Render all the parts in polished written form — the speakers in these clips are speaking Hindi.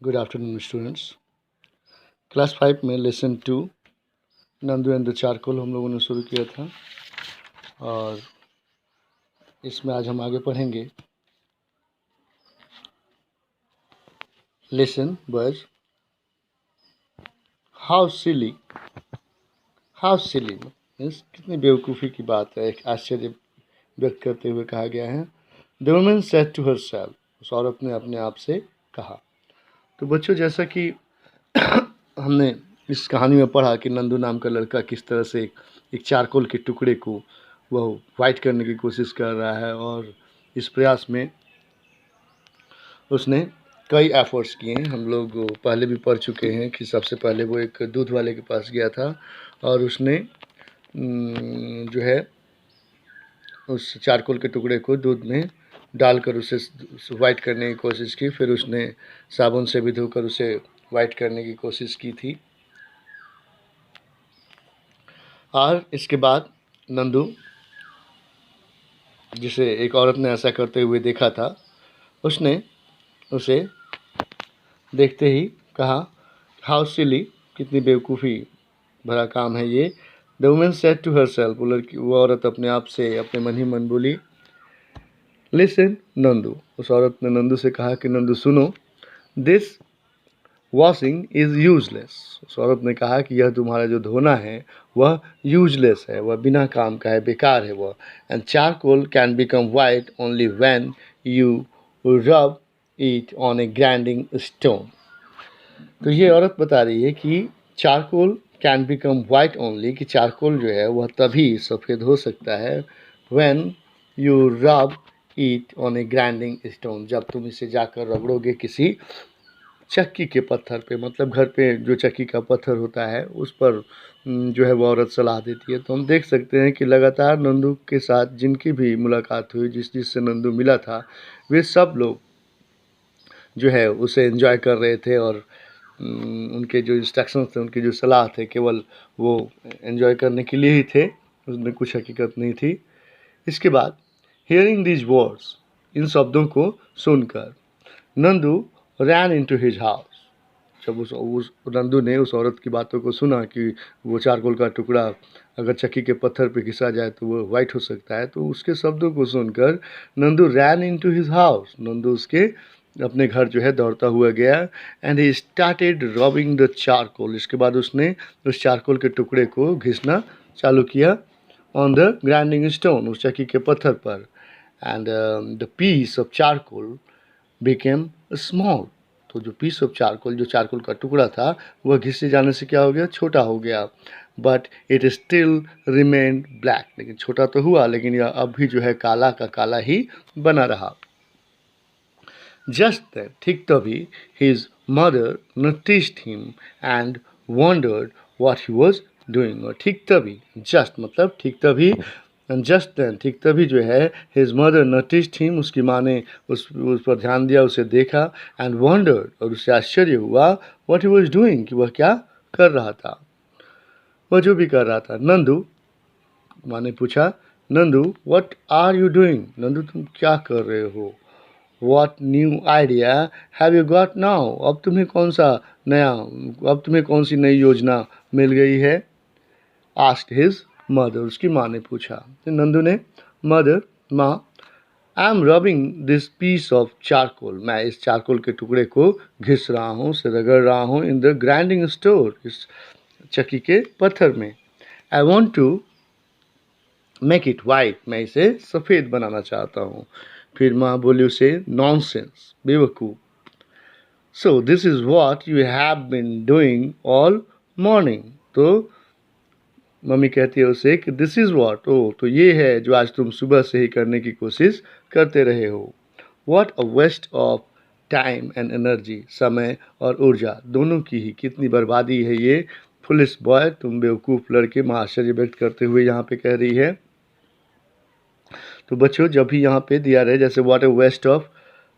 Good afternoon students. क्लास 5 में lesson 2 Nandu and the charcoal हम लोगों ने शुरू किया था और इसमें आज हम आगे पढ़ेंगे। Lesson boys, how silly means कितनी बेवकूफ़ी की बात है, एक आश्चर्य व्यक्त करते हुए कहा गया है। The woman said to herself, उस औरत ने अपने आप से कहा। तो बच्चों, जैसा कि हमने इस कहानी में पढ़ा कि नंदू नाम का लड़का किस तरह से एक चारकोल के टुकड़े को वह वाइट करने की कोशिश कर रहा है और इस प्रयास में उसने कई एफर्ट्स किए हैं। हम लोग पहले भी पढ़ चुके हैं कि सबसे पहले वो एक दूध वाले के पास गया था और उसने जो है उस चारकोल के टुकड़े को दूध में डालकर उसे वाइट करने की कोशिश की। फिर उसने साबुन से भी धोकर उसे वाइट करने की कोशिश की थी और इसके बाद नंदू, जिसे एक औरत ने ऐसा करते हुए देखा था, उसने उसे देखते ही कहा, हाउ सिली, कितनी बेवकूफ़ी भरा काम है ये। The woman said to herself, वो औरत अपने आप से अपने मन ही मन बोली। लिसन नंदू, उस औरत ने नंदू से कहा कि नंदू सुनो, दिस वॉशिंग इज़ यूजलेस। उस औरत ने कहा कि यह तुम्हारा जो धोना है वह यूजलेस है, वह बिना काम का है, बेकार है वह। And charcoal can become white only when you rub it on A grinding stone. तो ये औरत बता रही है कि charcoal can become white only, कि चारकोल जो है वह तभी सफ़ेद हो सकता है when you rub it on A grinding stone, जब तुम इसे जाकर रगड़ोगे किसी चक्की के पत्थर पे, मतलब घर पे जो चक्की का पत्थर होता है उस पर जो है वो औरत सलाह देती है। तो हम देख सकते हैं कि लगातार नंदू के साथ जिनकी भी मुलाकात हुई, जिससे नंदू मिला था, वे सब लोग जो है उसे एंजॉय कर रहे थे और उनके जो इंस्ट्रक्शंस थे, उनकी जो सलाह थे, केवल वो एंजॉय करने के लिए ही थे, उसमें कुछ हकीकत नहीं थी। इसके बाद हियरिंग दीज वर्ड्स, इन शब्दों को सुनकर Nandu ran into his house. जब उस नंदू ने उस औरत की बातों को सुना कि वो चारकोल का टुकड़ा अगर चक्की के पत्थर पे घिसा जाए तो वो वाइट हो सकता है, तो उसके शब्दों को सुनकर Nandu ran into his house, Nandu उसके अपने घर जो है दौड़ता हुआ गया। And he started rubbing the charcoal, इसके बाद उसने उस चारकोल के टुकड़े को घिसना चालू किया ऑन द ग्राइंडिंग स्टोन, उस चक्की के पत्थर पर। And the piece of charcoal became small, तो जो पीस ऑफ चारकोल, जो चारकोल का टुकड़ा था, वह घिसे जाने से क्या हो गया, छोटा हो गया। But it still remain black, लेकिन छोटा तो हुआ, लेकिन यह अब भी जो है काला का काला ही बना रहा। जस्ट देन, ठीक तभी, his mother noticed him and wondered what he was doing. और ठीक तभी, जस्ट मतलब ठीक तभी, एंड जस्ट देन, ठीक तभी जो है, हिज मदर नोटिस्ड हिम, उसकी माँ ने उस पर ध्यान दिया, उसे देखा। एंड वंडर्ड, और उसे आश्चर्य हुआ, व्हाट ही वाज डूइंग, कि वह क्या कर रहा था, वह जो भी कर रहा था। नंदू, माँ ने पूछा, Nandu what are you doing, Nandu तुम क्या कर रहे हो। What new idea have you got now? अब तुम्हें कौन सी नई योजना मिल गई है? Asked his mother, उसकी माँ ने पूछा। तो नंदू ने, मदर, माँ, I am rubbing this piece of charcoal, मैं इस चारकोल के टुकड़े को घिस रहा हूँ, उसे रगड़ रहा हूँ, इन द ग्राइंडिंग स्टोर, इस चक्की के पत्थर में। I want to make it white, मैं इसे सफ़ेद बनाना चाहता हूँ। फिर माँ बोली उसे, नॉनसेंस, बेवकूफ़। So this is what you have been doing all morning, तो मम्मी कहती है उसे कि दिस इज़ व्हाट, ओ तो ये है जो आज तुम सुबह से ही करने की कोशिश करते रहे हो। What a waste of time and energy, समय और ऊर्जा दोनों की ही कितनी बर्बादी है ये। फुलिश बॉय, तुम बेवकूफ़ लड़के, माँ आश्चर्य व्यक्त करते हुए यहाँ पे कह रही है। तो बच्चों, जब भी यहाँ पे दिया रहे, जैसे what a waste of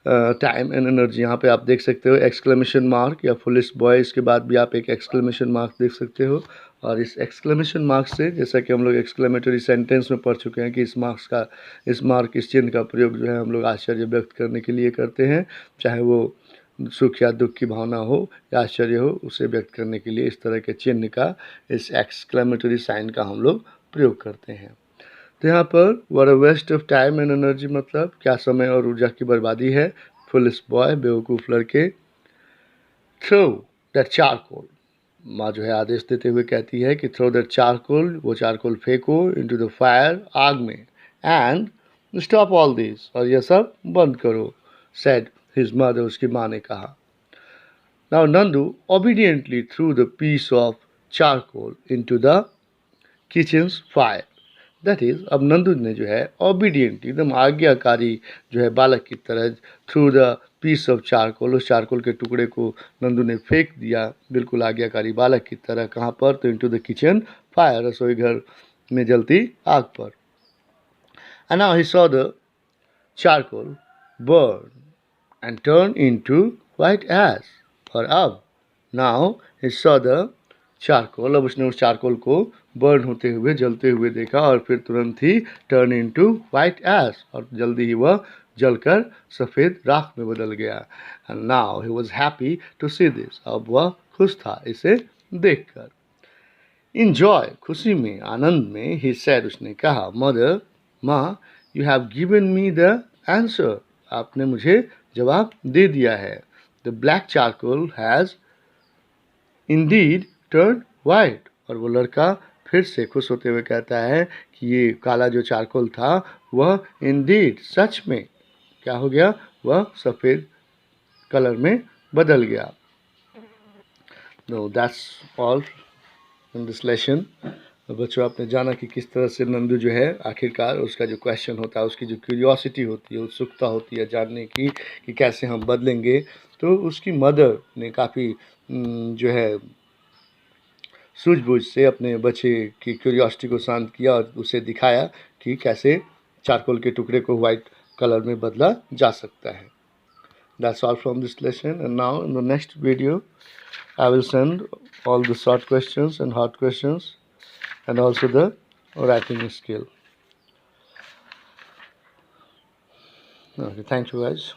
time and energy, यहाँ पे आप देख सकते हो एक्सक्लेमेशन मार्क या फुलिश बॉय, इसके बाद भी आप एक एक्सक्लेमेशन मार्क देख सकते हो। और इस एक्सक्लेमेशन मार्क से, जैसा कि हम लोग एक्सक्लेमेटरी सेंटेंस में पढ़ चुके हैं कि इस मार्क, इस चिन्ह का प्रयोग जो है हम लोग आश्चर्य व्यक्त करने के लिए करते हैं, चाहे वो सुख या दुख की भावना हो या आश्चर्य हो, उसे व्यक्त करने के लिए इस तरह के चिन्ह का, इस एक्सक्लेमेटरी साइन का हम लोग प्रयोग करते हैं। तो यहाँ पर what a waste of time and energy मतलब क्या समय और ऊर्जा की बर्बादी है। फुलिश बॉय, बेवकूफ़ लड़के। थ्रो दैट चारकोल, माँ जो है आदेश देते हुए कहती है कि थ्रो दैट चारकोल, वो चारकोल फेंको इनटू द फायर, आग में, एंड स्टॉप ऑल दिस, और यह सब बंद करो, सेड हिज मदर, उसकी माँ ने कहा। Now Nandu obediently threw the piece of charcoal into the kitchen's fire. That is, अब नंदू ने जो है ऑबिडियंट, एकदम आज्ञाकारी जो है बालक की तरह, through the piece of charcoal, उस चारकोल के टुकड़े को नंदू ने फेंक दिया बिल्कुल आज्ञाकारी बालक की तरह। कहाँ पर? तो इनटू द किचन फायर, रसोई घर में जलती आग पर। And now he saw the charcoal burn and turn into white ash, और अब now he saw the charcoal, अब उसने उस चारकोल को बर्न होते हुए, जलते हुए देखा, और फिर तुरंत ही टर्न इनटू व्हाइट एश, और जल्दी ही वह जलकर सफ़ेद राख में बदल गया। And now he was happy to see this, अब वह खुश था इसे देखकर। इन जॉय, खुशी में, आनंद में, ही सेड, उसने कहा, मदर, माँ, you have given me the answer, आपने मुझे जवाब दे दिया है। The black charcoal has Indeed turn white, और वो लड़का फिर से खुश होते हुए कहता है कि ये काला जो चारकोल था वह इंडीड, सच में, क्या हो गया? वह सफ़ेद कलर में बदल गया। No that's all in this lesson. बच्चों, आपने जाना कि किस तरह से नंदू जो है आखिरकार उसका जो क्वेश्चन होता है, उसकी जो क्यूरियोसिटी होती है, उत्सुकता होती है जानने की कि कैसे हम बदलेंगे, तो उसकी मदर ने काफ़ी जो है सूझबूझ से अपने बच्चे की क्यूरियोसिटी को शांत किया और उसे दिखाया कि कैसे चारकोल के टुकड़े को वाइट कलर में बदला जा सकता है। That's all from this lesson, and now in the next video I will send all the short questions and hard questions and also the writing skill. Okay, thank you guys.